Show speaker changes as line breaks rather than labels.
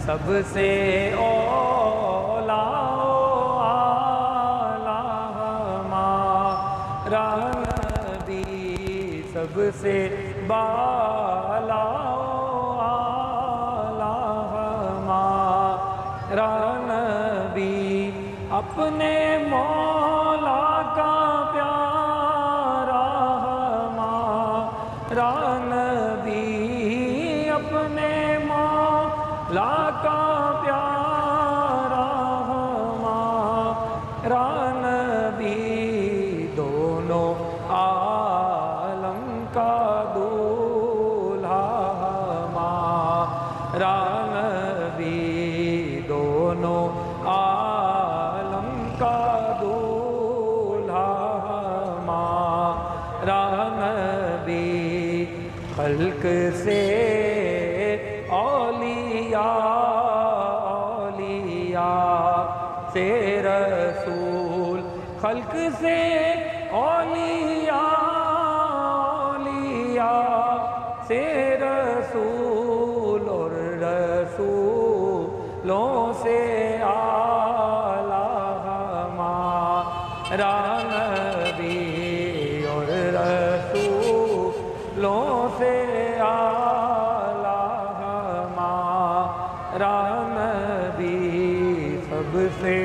سب سے اولا اعلیٰ ہمارا نبی، سب سے بالا اعلیٰ ہمارا نبی، اپنے مولا کا پیارا ہمارا نبی، اپنے مولا کا پیارا ہمارا نبی، دونوں عالم کا دولہا ہمارا نبی، دونوں عالم کا دولہا ہمارا نبی، خلق سے اولیاء سے رسول، خلق سے اولیاء سے رسول، اور رسولوں سے اعلیٰ ہمارا نبی، اور رسولوں سے اعلیٰ ہمارا نبی، سب سے